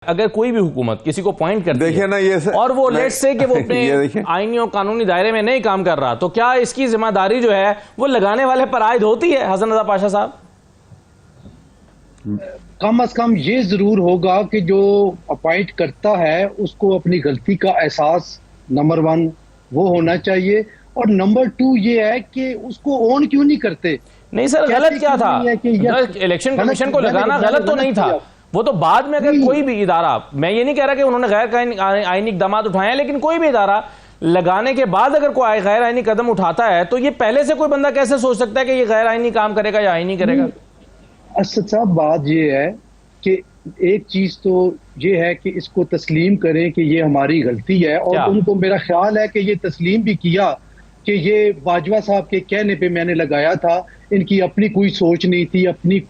अगर कोई भी हुकूमत किसी को पॉइंट करती देखिए ना ये और वो लेट्स से कि वो अपने आईनी और कानूनी दायरे में नहीं काम कर रहा, तो क्या इसकी जिम्मेदारी जो है वो लगाने वाले पर आयद होती है? हसन रजा पाशा साहब, कम अज कम ये जरूर होगा कि जो अपॉइंट करता है उसको अपनी गलती का एहसास नंबर 1 वो होना चाहिए, और नंबर 2 ये है कि उसको ओन क्यों नहीं करते। नहीं सर, गलत क्या था? इलेक्शन कमीशन को लगाना गलत तो नहीं था, वो तो बाद में अगर कोई भी इदारा, मैं ये नहीं कह रहा कि उन्होंने गैर आईनी इकदाम उठाए हैं, लेकिन कोई भी इदारा लगाने के बाद अगर कोई गैर आईनी कदम उठाता है तो ये पहले से कोई बंदा कैसे सोच सकता है कि ये गैर आईनी काम करेगा या आईनी करेगा? असद साहब, बात ये है कि एक चीज तो ये है कि इसको तस्लीम करें कि ये हमारी गलती है, और उनको मेरा ख्याल है कि ये तस्लीम भी किया कि ये बाजवा साहब के कहने पे मैंने लगाया था, इनकी अपनी कोई सोच नहीं थी, अपनी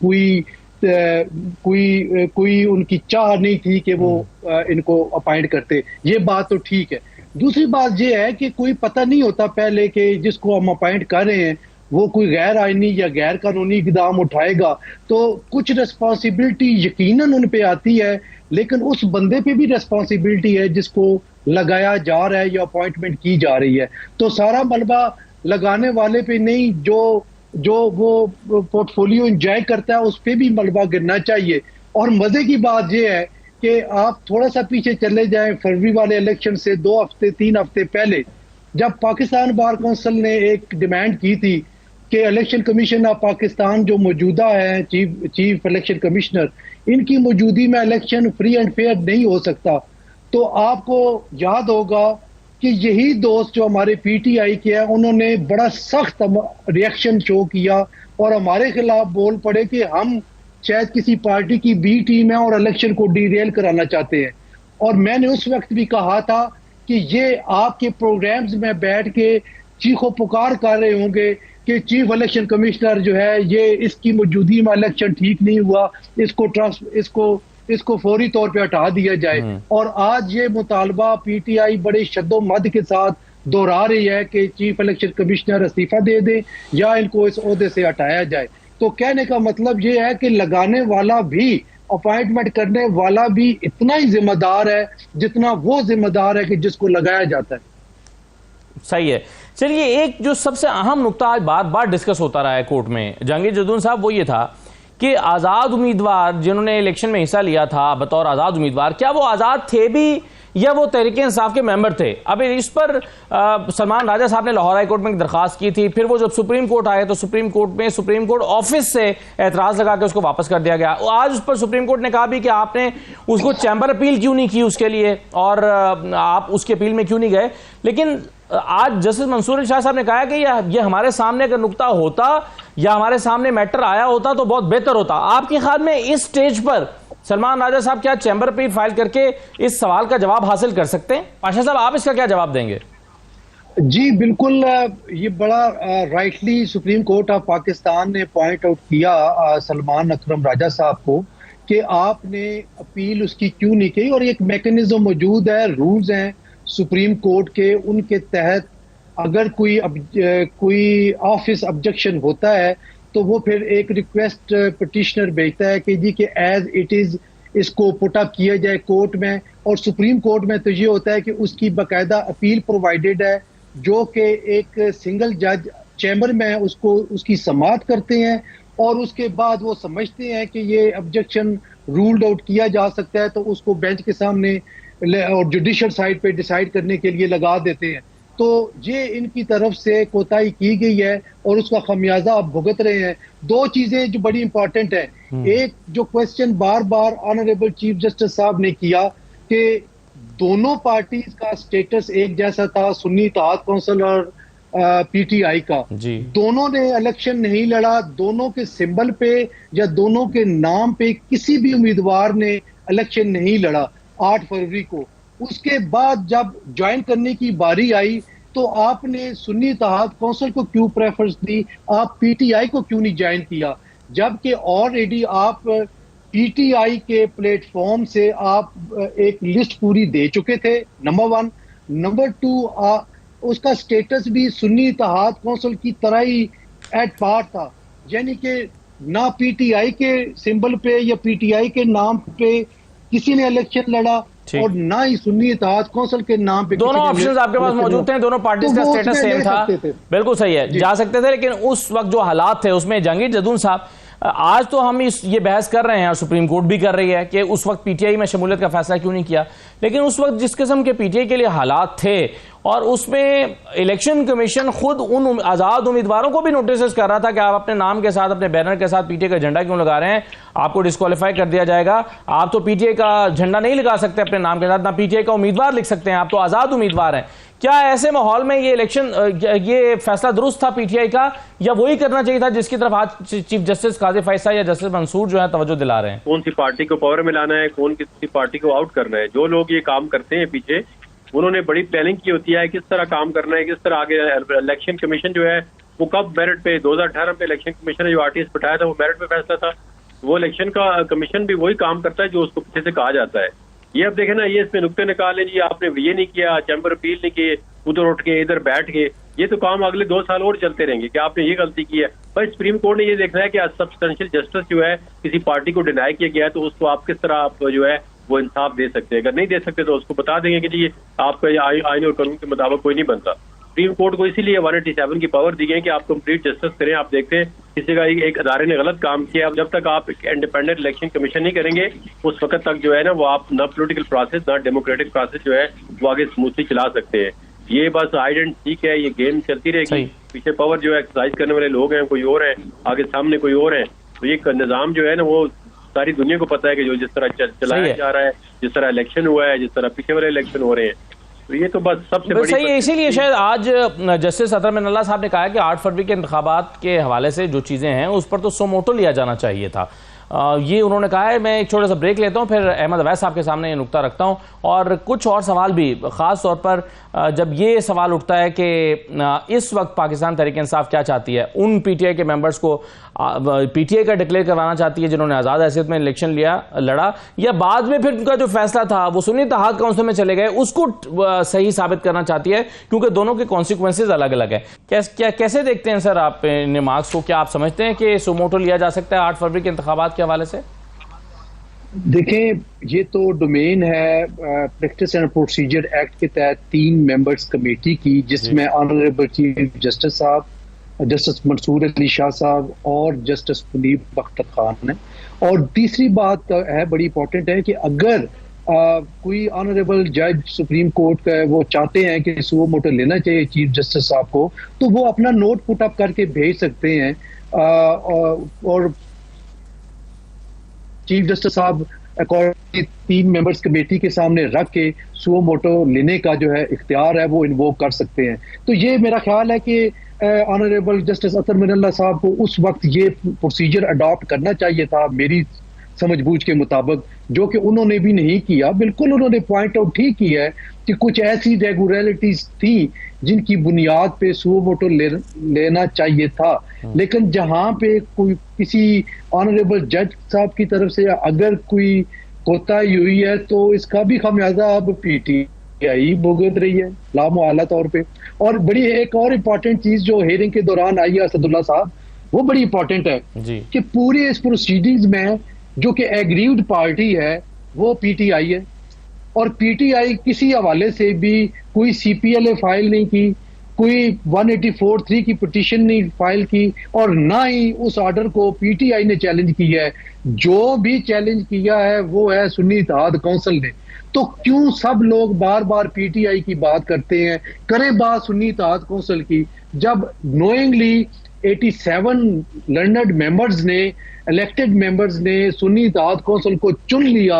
कोई उनकी चाह नहीं थी कि वो इनको अपॉइंट करते। ये बात तो ठीक है। दूसरी बात ये है कि कोई पता नहीं होता पहले कि जिसको हम अपॉइंट कर रहे हैं वो कोई गैर आईनी या गैर कानूनी इकदाम उठाएगा, तो कुछ रिस्पॉन्सिबिलिटी यकीनन उन पे आती है, लेकिन उस बंदे पे भी रिस्पॉन्सिबिलिटी है जिसको लगाया जा रहा है या अपॉइंटमेंट की जा रही है। तो सारा मलबा लगाने वाले पे नहीं, जो वो पोर्टफोलियो एंजॉय करता है उस पे भी मलबा गिरना चाहिए। और मजे की बात यह है कि आप थोड़ा सा पीछे चले जाएं, फरवरी वाले इलेक्शन से 2 हफ्ते 3 हफ्ते पहले, जब पाकिस्तान बार काउंसिल ने एक डिमांड की थी कि इलेक्शन कमीशन ऑफ पाकिस्तान जो मौजूदा है, चीफ इलेक्शन कमिश्नर, इनकी मौजूदगी में इलेक्शन फ्री एंड फेयर नहीं हो सकता, तो आपको याद होगा कि यही दोस्त जो हमारे पीटीआई के हैं उन्होंने बड़ा सख्त रिएक्शन शो किया और हमारे खिलाफ बोल पड़े कि हम शायद किसी पार्टी की बी टीम है और इलेक्शन को डीरेल कराना चाहते हैं। और मैंने उस वक्त भी कहा था कि ये आपके प्रोग्राम्स में बैठ के चीखो पुकार कर रहे होंगे कि चीफ इलेक्शन कमिश्नर जो है ये इसकी मौजूदगी में इलेक्शन ठीक नहीं हुआ, इसको फौरी तौर पे हटा दिया जाए। और आज ये मुतालबा पीटीआई बड़े शद्दोमद के साथ दोहरा रही है कि चीफ इलेक्शन कमिश्नर इस्तीफा दे दे या इनको इस ओहदे से हटाया जाए। तो कहने का मतलब ये है कि लगाने वाला भी, अपॉइंटमेंट करने वाला भी इतना ही जिम्मेदार है जितना वो जिम्मेदार है कि जिसको लगाया जाता है। सही है। चलिए, एक जो सबसे अहम नुकता आज बार बार डिस्कस होता रहा है कोर्ट में जहांगीर जदून साहब, वो ये था कि आज़ाद उम्मीदवार जिन्होंने इलेक्शन में हिस्सा लिया था बतौर आज़ाद उम्मीदवार, क्या वो आज़ाद थे भी या वो तहरीक इंसाफ के मेंबर थे? अब इस पर सलमान राजा साहब ने लाहौर हाई कोर्ट में एक दरखास्त की थी, फिर वो जब सुप्रीम कोर्ट आए तो सुप्रीम कोर्ट ऑफिस से एतराज़ लगा के उसको वापस कर दिया गया। आज उस पर सुप्रीम कोर्ट ने कहा भी कि आपने उसको चैम्बर अपील क्यों नहीं की उसके लिए, और आप उसके अपील में क्यों नहीं गए। लेकिन आज जस्टिस मंसूर शाह साहब ने कहा कि ये हमारे सामने अगर नुकता होता या हमारे सामने मैटर आया होता तो बहुत बेहतर होता। आपके ख्याल में इस स्टेज पर सलमान राजा साहब क्या चैम्बर अपील फाइल करके इस सवाल का जवाब हासिल कर सकते हैं? पाशा साहब, आप इसका क्या जवाब देंगे? जी बिल्कुल, ये बड़ा rightly supreme court of Pakistan ने पॉइंट आउट किया सलमान अकरम राजा साहब को कि आपने अपील उसकी क्यों नहीं की। और एक मैकेनिज्म मौजूद है, रूल्स हैं सुप्रीम कोर्ट के, उनके तहत अगर कोई ऑफिस ऑब्जेक्शन होता है तो वो फिर एक रिक्वेस्ट पिटिशनर भेजता है कि जी कि एज इट इज इसको पुट अप किया जाए कोर्ट में। और सुप्रीम कोर्ट में तो ये होता है कि उसकी बाकायदा अपील प्रोवाइडेड है जो कि एक सिंगल जज चैम्बर में उसकी समाअत करते हैं, और उसके बाद वो समझते हैं कि ये ऑब्जेक्शन रूल्ड आउट किया जा सकता है तो उसको बेंच के सामने और जुडिशियल साइड पे डिसाइड करने के लिए लगा देते हैं। तो ये इनकी तरफ से कोताही की गई है और उसका खमियाजा आप भुगत रहे हैं। 2 चीजें जो बड़ी इंपॉर्टेंट है, एक जो क्वेश्चन बार बार ऑनरेबल चीफ जस्टिस साहब ने किया कि दोनों पार्टीज का स्टेटस एक जैसा था, सुन्नी इत्तेहाद काउंसिल और पीटीआई का, दोनों ने इलेक्शन नहीं लड़ा, दोनों के सिंबल पे या दोनों के नाम पे किसी भी उम्मीदवार ने इलेक्शन नहीं लड़ा 8 फरवरी को। उसके बाद जब ज्वाइन करने की बारी आई तो आपने सुन्नी इत्तेहाद काउंसिल को क्यों प्रेफरेंस दी, आप पीटीआई को क्यों नहीं ज्वाइन किया, जबकि ऑलरेडी आप पीटीआई के प्लेटफॉर्म से आप एक लिस्ट पूरी दे चुके थे, नंबर 1। नंबर 2, उसका स्टेटस भी सुन्नी इत्तेहाद काउंसिल की तरह ही एट पार था, यानी कि ना पीटीआई के सिंबल पे या पीटीआई के नाम पे किसी ने इलेक्शन लड़ा और ना ही सुन्नी इत्तेहाद कौंसिल के नाम पे दोनों ऑप्शंस आपके पास मौजूद थे, दोनों पार्टीज का स्टेटस सेम था, बिल्कुल सही है, जा सकते थे। लेकिन उस वक्त जो हालात थे उसमें जहांगीर जदून साहब, आज तो हम ये बहस कर रहे हैं और सुप्रीम कोर्ट भी कर रही है कि उस वक्त पीटीआई में शमूलियत का फैसला क्यों नहीं किया, लेकिन उस वक्त जिस किस्म के पीटीआई के लिए हालात थे और उसमें इलेक्शन कमीशन खुद उन आज़ाद उम्मीदवारों को भी नोटिस कर रहा था कि आप अपने नाम के साथ, अपने बैनर के साथ पीटीआई का झंडा क्यों लगा रहे हैं, आपको डिस्क्वालीफाई कर दिया जाएगा, आप तो पीटीआई का झंडा नहीं लगा सकते अपने नाम के साथ, ना पीटीआई का उम्मीदवार लिख सकते हैं, आप तो आज़ाद उम्मीदवार हैं। क्या ऐसे माहौल में ये इलेक्शन, ये फैसला दुरुस्त था पीटीआई का, या वही करना चाहिए था जिसकी तरफ आज चीफ जस्टिस काजी फैसला या जस्टिस मंसूर जो है तवज्जो दिला रहे हैं? कौन सी पार्टी को पावर में लाना है, कौन किसी पार्टी को आउट करना है, जो लोग ये काम करते हैं पीछे, उन्होंने बड़ी प्लानिंग की होती है किस तरह काम करना है, किस तरह आगे। इलेक्शन कमीशन जो है वो कब मेरिट पे, 2018 में इलेक्शन कमीशन ने जो आरटीएस बिठाया था वो मेरिट पे फैसला था। वो इलेक्शन का कमीशन भी वही काम करता है जो उसको पीछे से कहा जाता है। ये अब देखे ना, ये इसमें नुक्ते निकाले जी, आपने ये नहीं किया, चैम्बर अपील नहीं किए, उधर उठ के इधर बैठ के, ये तो काम अगले 2 साल और चलते रहेंगे कि आपने ये गलती की है। पर सुप्रीम कोर्ट ने ये देखना है कि सब्सटेंशियल जस्टिस जो है किसी पार्टी को डिनाई किया गया है तो उसको आप किस तरह आप जो है वो इंसाफ दे सकते हैं। अगर नहीं दे सकते तो उसको बता देंगे कि जी आपका आईन और कानून के मुताबिक कोई नहीं बनता। सुप्रीम कोर्ट को इसीलिए 187 की पावर दी गई कि आप कंप्लीट जस्टिस करें। आप देखते हैं किसी का एक अदारे ने गलत काम किया, जब तक आप इंडिपेंडेंट इलेक्शन कमीशन नहीं करेंगे उस वक्त तक जो है ना वो आप ना पॉलिटिकल प्रोसेस ना डेमोक्रेटिक प्रोसेस जो है वो आगे स्मूथली चला सकते हैं। ये बस हाइड एंड सीक है, ये गेम चलती रहेगी। पीछे पावर जो है एक्सरसाइज करने वाले लोग हैं कोई और है, आगे सामने कोई और है। तो ये निजाम जो है ना वो सारी दुनिया को पता है कि जो जिस तरह चलाया जा रहा है, जिस तरह इलेक्शन हुआ है, जिस तरह पीछे वाले इलेक्शन हो रहे हैं, तो ये तो बस सबसे बड़ी सही है। इसीलिए शायद आज जस्टिस अतर मिनल्ला साहब ने कहा है कि 8 फरवरी के इंतखाबात के हवाले से जो चीज़ें हैं उस पर तो सो मोटो लिया जाना चाहिए था। ये उन्होंने कहा है। मैं एक छोटा सा ब्रेक लेता हूँ, फिर अहमद अवैस साहब के सामने ये नुक्ता रखता हूँ और कुछ और सवाल भी, ख़ास तौर पर जब ये सवाल उठता है कि इस वक्त पाकिस्तान तहरीक-ए-इंसाफ क्या चाहती है, उन पीटीआई के मेंबर्स को पीटीआई का डिक्लेयर करवाना चाहती है जिन्होंने आज़ाद हैसियत में इलेक्शन लड़ा, या बाद में फिर उनका जो फैसला था वो सुन्नी इत्तेहाद काउंसिल में चले गए उसको सही साबित करना चाहती है, क्योंकि दोनों के कॉन्सिक्वेंसेज अलग अलग है। कैसे देखते हैं सर आप इन मार्क्स को? क्या आप समझते हैं कि सुमोटो लिया जा सकता है 8 फरवरी के इंतखाबात के हवाले से? देखें, ये तो डोमेन है प्रैक्टिस एंड प्रोसीजर एक्ट के तहत 3 मेंबर्स कमेटी की, जिसमें ऑनरेबल चीफ जस्टिस साहब, जस्टिस मंसूर अली शाह साहब और जस्टिस मुनीब बख्तर खान है। और तीसरी बात है बड़ी इंपॉर्टेंट है कि अगर कोई ऑनरेबल जज सुप्रीम कोर्ट का वो चाहते हैं कि सुओ मोटो लेना चाहिए चीफ जस्टिस साहब को, तो वो अपना नोट पुट अप करके भेज सकते हैं और चीफ जस्टिस साहब अकॉर्डिंग 3 मेंबर्स कमेटी के सामने रख के सुओ मोटो लेने का जो है इख्तियार है वो इन्वोक कर सकते हैं। तो ये मेरा ख्याल है कि ऑनरेबल जस्टिस अतर मिनल्ला साहब को उस वक्त ये प्रोसीजर अडॉप्ट करना चाहिए था मेरी समझबूझ के मुताबिक, जो कि उन्होंने भी नहीं किया। बिल्कुल उन्होंने पॉइंट आउट ठीक किया है कि कुछ ऐसी रेगुलरिटीज थी जिनकी बुनियाद पे सुओ मोटो लेना चाहिए था, लेकिन जहां पे कोई किसी ऑनरेबल जज साहब की तरफ से अगर कोई कोताही हुई है तो इसका भी खमियाजा अब पीटीआई भुगत रही है लामुआला तौर पे। और बड़ी एक और इम्पॉर्टेंट चीज जो हेयरिंग के दौरान आई है असदुल्ला साहब, वो बड़ी इंपॉर्टेंट है कि पूरे इस प्रोसीडिंग्स में जो कि एग्रीव्ड पार्टी है वो पीटीआई है, और पीटीआई किसी हवाले से भी कोई सीपीएलए फाइल नहीं की, कोई 184(3) की पिटीशन नहीं फाइल की, और ना ही उस ऑर्डर को पीटीआई ने चैलेंज किया है। जो भी चैलेंज किया है वो है सुन्नी इत्तेहाद काउंसिल ने। तो क्यों सब लोग बार बार पीटीआई की बात करते हैं, करें बात सुन्नी इत्तेहाद काउंसिल की, जब नोइंगली 87 लर्नड मेंबर्स ने, इलेक्टेड मेंबर्स ने सुन्नी इत्तेहाद काउंसिल को चुन लिया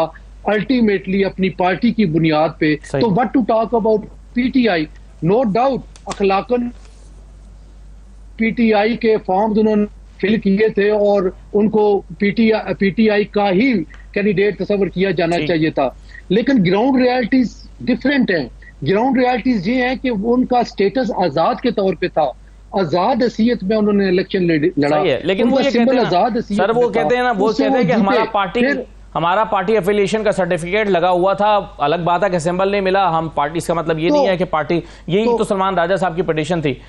अल्टीमेटली अपनी पार्टी की बुनियाद पे। तो what to talk about PTI? No doubt अखलाकन पीटीआई के फॉर्म्स उन्होंने फिल किए थे और उनको पीटीआई का ही कैंडिडेट तस्वर किया जाना चाहिए था, लेकिन ग्राउंड रियलिटीज डिफरेंट हैं। ग्राउंड रियलिटीज ये है कि उनका स्टेटस आजाद के तौर पे था, आजाद हैसियत में उन्होंने इलेक्शन लड़ा, लेकिन वो ये कहते हैं आजाद हैसियत सर, वो कहते हैं ना, वो कहते हैं कि हमारा पार्टी एफिलिएशन का सर्टिफिकेट लगा हुआ था। अलग बात है कि सिंबल नहीं मिला, हम पार्टी, इसका मतलब ये नहीं है कि पार्टी, यही तो सलमान राजा साहब की पिटीशन थी।